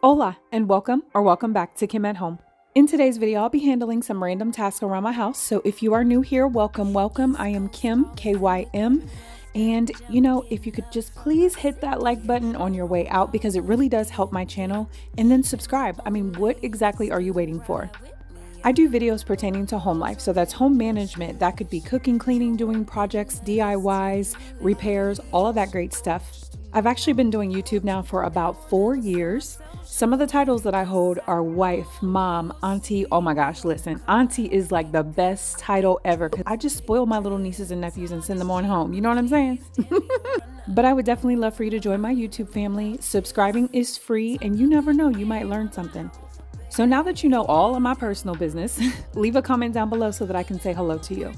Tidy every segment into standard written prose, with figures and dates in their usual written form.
Hola and welcome back to Kim at Home. In today's video, I'll be handling some random tasks around my house. So if you are new here, welcome. I am Kim, KYM. And if you could just please hit that like button on your way out because it really does help my channel. And then subscribe. I mean, what exactly are you waiting for? I do videos pertaining to home life, so that's home management. That could be cooking, cleaning, doing projects, DIYs, repairs, all of that great stuff. I've actually been doing YouTube now for about 4 years. Some of the titles that I hold are wife, mom, auntie. Oh my gosh, listen, auntie is like the best title ever because I just spoil my little nieces and nephews and send them on home. You know what I'm saying? But I would definitely love for you to join my YouTube family. Subscribing is free and you never know, you might learn something. So now that you know all of my personal business, leave a comment down below so that I can say hello to you.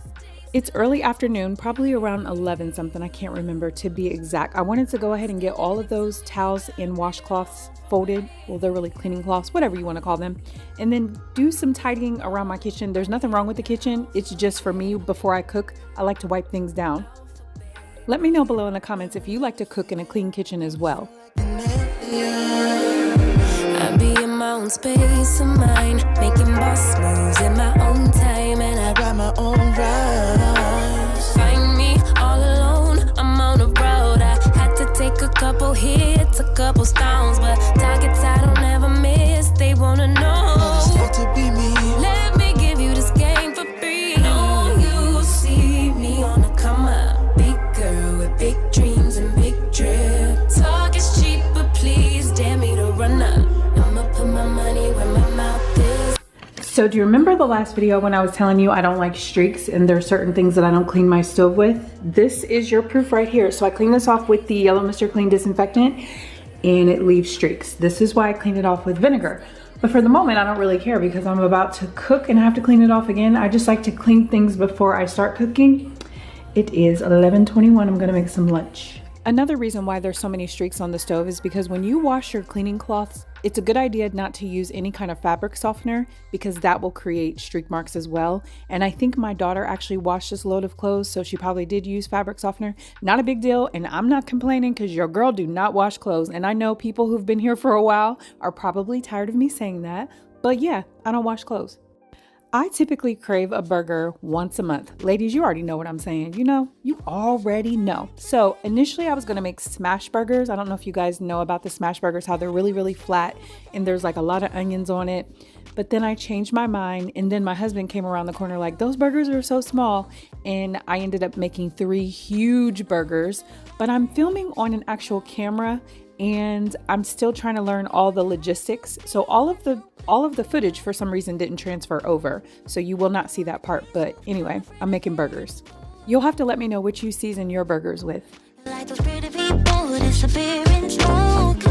It's early afternoon, probably around 11 something, I can't remember to be exact. I wanted to go ahead and get all of those towels and washcloths folded. Well, they're really cleaning cloths, whatever you want to call them. And then do some tidying around my kitchen. There's nothing wrong with the kitchen. It's just for me, before I cook, I like to wipe things down. Let me know below in the comments if you like to cook in a clean kitchen as well. I be in my own space of mind, making boss moves in my own time, and I got my own rush. Find me all alone, I'm on the road. I had to take a couple hits, a couple stones, but targets I don't ever miss, they wanna know. It's hard to be me. Let me give you this game for free. No, you see me on the come up, big girl with big dreams and big drip. Talk is cheap, but please dare me to run up. Put my money where my mouth is. So do you remember the last video when I was telling you I don't like streaks and there are certain things that I don't clean my stove with? This is your proof right here. So I clean this off with the yellow Mr. Clean disinfectant and it leaves streaks. This is why I clean it off with vinegar. But for the moment, I don't really care because I'm about to cook and have to clean it off again. I just like to clean things before I start cooking. It is 11:21. I'm gonna make some lunch. Another reason why there's so many streaks on the stove is because when you wash your cleaning cloths, it's a good idea not to use any kind of fabric softener because that will create streak marks as well. And I think my daughter actually washed this load of clothes, so she probably did use fabric softener. Not a big deal, and I'm not complaining because your girl do not wash clothes. And I know people who've been here for a while are probably tired of me saying that, but yeah, I don't wash clothes. I typically crave a burger once a month. Ladies, you already know what I'm saying. You already know. So initially I was gonna make smash burgers. I don't know if you guys know about the smash burgers, how they're really, really flat and there's like a lot of onions on it. But then I changed my mind and then my husband came around the corner like, those burgers are so small. And I ended up making 3 huge burgers, but I'm filming on an actual camera and I'm still trying to learn all the logistics. So all of the footage for some reason didn't transfer over. So you will not see that part. But anyway, I'm making burgers. You'll have to let me know which you season your burgers with. Like those pretty people who disappear in smoke.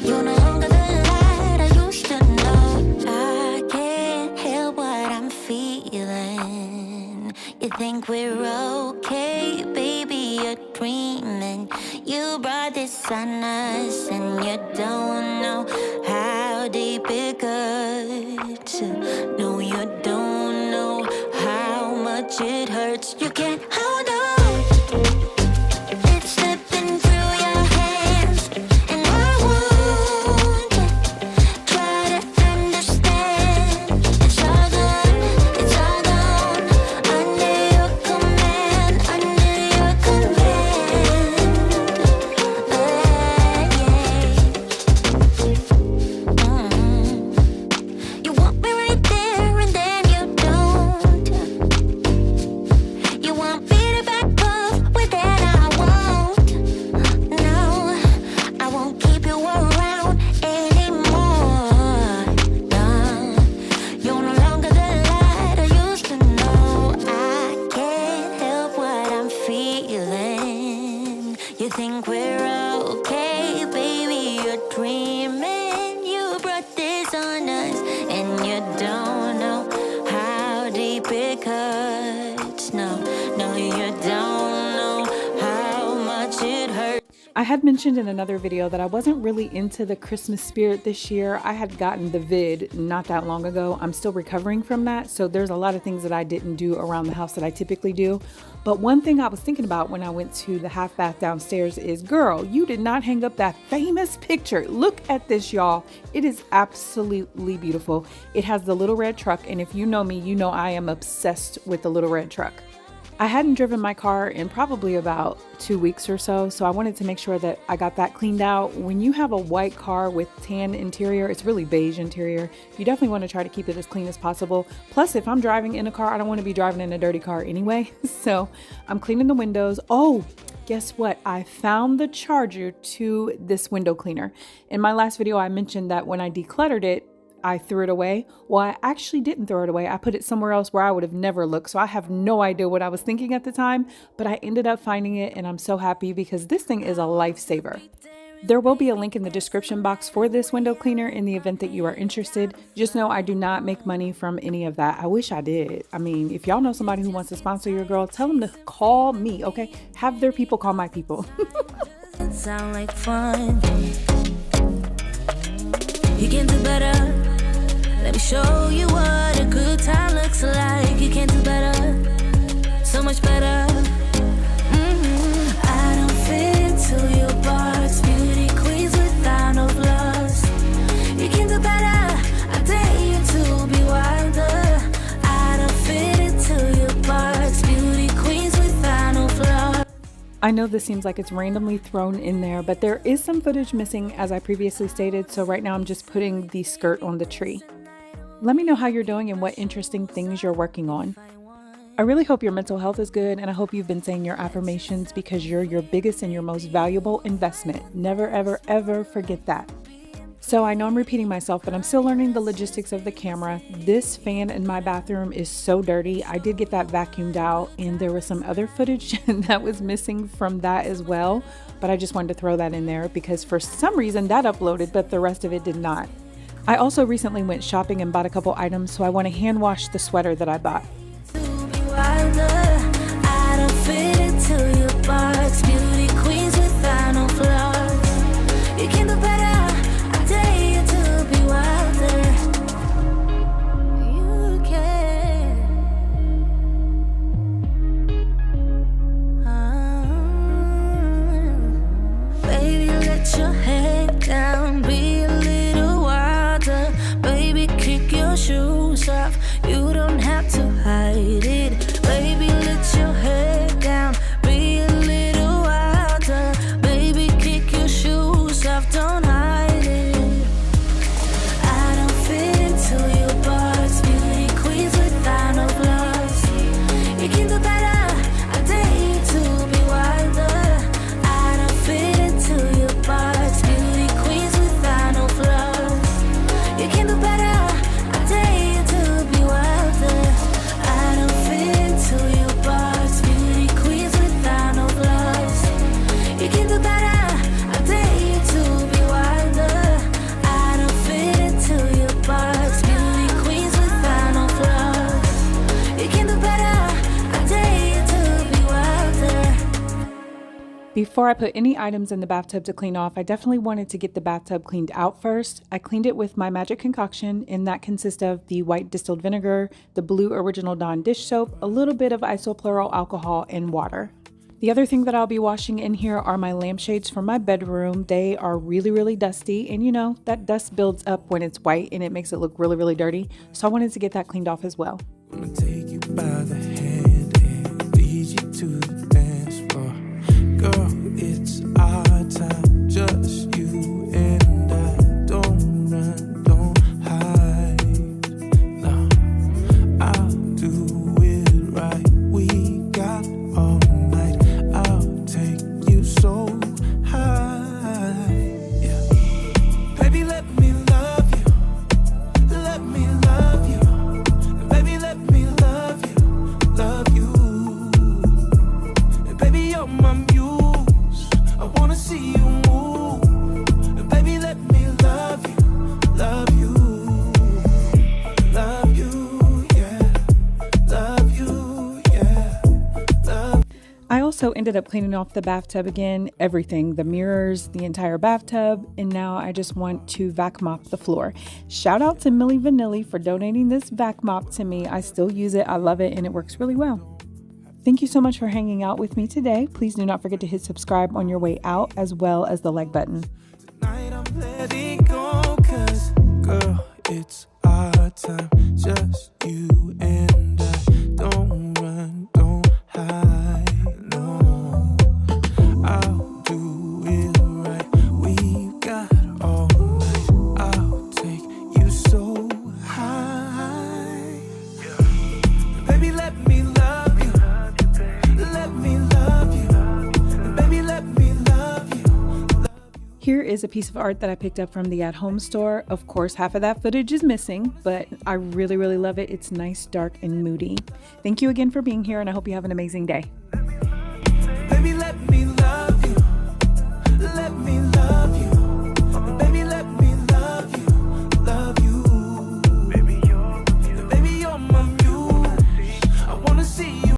You're no longer the light I used to know. I can't help what I'm feeling. You think we're okay, baby, you're dreaming. You brought this on us and you don't know how deep it cuts. No, you don't know how much it hurts. You can't hold on. It's slipping through your hands and I won't try to understand. It's all gone under your command, under your command. You want me right there and then you don't. You want me had mentioned in another video that I wasn't really into the Christmas spirit this year. I had gotten the vid not that long ago. I'm still recovering from that. So there's a lot of things that I didn't do around the house that I typically do. But one thing I was thinking about when I went to the half bath downstairs is, girl, you did not hang up that famous picture. Look at this, y'all. It is absolutely beautiful. It has the little red truck. And if you know me, you know I am obsessed with the little red truck. I hadn't driven my car in probably about 2 weeks or so, so I wanted to make sure that I got that cleaned out. When you have a white car with tan interior, it's really beige interior, you definitely want to try to keep it as clean as possible. Plus, if I'm driving in a car, I don't want to be driving in a dirty car anyway. So I'm cleaning the windows. Oh, guess what? I found the charger to this window cleaner. In my last video, I mentioned that when I decluttered it, I threw it away. Well, I actually didn't throw it away. I put it somewhere else where I would have never looked. So I have no idea what I was thinking at the time, but I ended up finding it and I'm so happy because this thing is a lifesaver. There will be a link in the description box for this window cleaner in the event that you are interested. Just know I do not make money from any of that. I wish I did. I mean, if y'all know somebody who wants to sponsor your girl, tell them to call me, okay? Have their people call my people. It sound like fun. You can do better. Let me show you what a good time looks like. You can do better, so much better. I don't fit into your box. Beauty queens without no flaws. You can do better. I dare you to be wilder. I don't fit into your box. Beauty queens without no flaws. I know this seems like it's randomly thrown in there, but there is some footage missing as I previously stated, so right now I'm just putting the skirt on the tree. Let me know how you're doing and what interesting things you're working on. I really hope your mental health is good, and I hope you've been saying your affirmations because you're your biggest and your most valuable investment. Never, ever, ever forget that. So I know I'm repeating myself, but I'm still learning the logistics of the camera. This fan in my bathroom is so dirty. I did get that vacuumed out, and there was some other footage that was missing from that as well. But I just wanted to throw that in there because for some reason that uploaded, but the rest of it did not. I also recently went shopping and bought a couple items, so I want to hand wash the sweater that I bought. I don't fit into your box. Beauty queens without no flaws. You can do better. I dare you to be wilder. You can. Baby, let your head down. Be a little wilder. Baby, kick your shoes off. You don't have to hide it. Baby, let your head down. Be a little wilder. Baby, kick your shoes off. Don't hide it. I don't fit into your box. Beauty queens without no flaws. You can do better. I dare you to be wilder. I don't fit into your box. Beauty queens without no flaws. You can do better. I dare you to be wilder. I don't fit into your box. Beauty queens without no flaws. You can do better. I dare you to be wilder. I don't fit into your box. Beauty queens without no flaws. You can do better. I dare you to be wilder. Before I put any items in the bathtub to clean off, I definitely wanted to get the bathtub cleaned out first. I cleaned it with my magic concoction, and that consists of the white distilled vinegar, the blue Original Dawn dish soap, a little bit of isopropyl alcohol, and water. The other thing that I'll be washing in here are my lampshades from my bedroom. They are really, really dusty, and you know, that dust builds up when it's white and it makes it look really, really dirty. So I wanted to get that cleaned off as well. I'm gonna take you by the hand and lead you to the dance floor. Girl, it's our time, just you and I. Don't run, don't hide. No, I'll do it right. We got all night. I'll take you so high. Yeah. Baby, let me love you. Let me love you. Baby, let me love you. also ended up cleaning off the bathtub again, everything, the mirrors, the entire bathtub, and now I just want to vac mop the floor. Shout out to Millie Vanilli for donating this vac mop to me. I still use it, I love it, and it works really well. Thank you so much for hanging out with me today. Please do not forget to hit subscribe on your way out, as well as the like button. Tonight I'm letting go, 'cause girl, it's our time, just you and I. Don't run, don't hide, no. I'll do it right. We've got all night. I'll take you so high. Baby, let me love you. Let me love you. Baby, let me love you. Here is a piece of art that I picked up from the At Home store. Of course, half of that footage is missing, but I really, really love it. It's nice, dark, and moody. Thank you again for being here, and I hope you have an amazing day.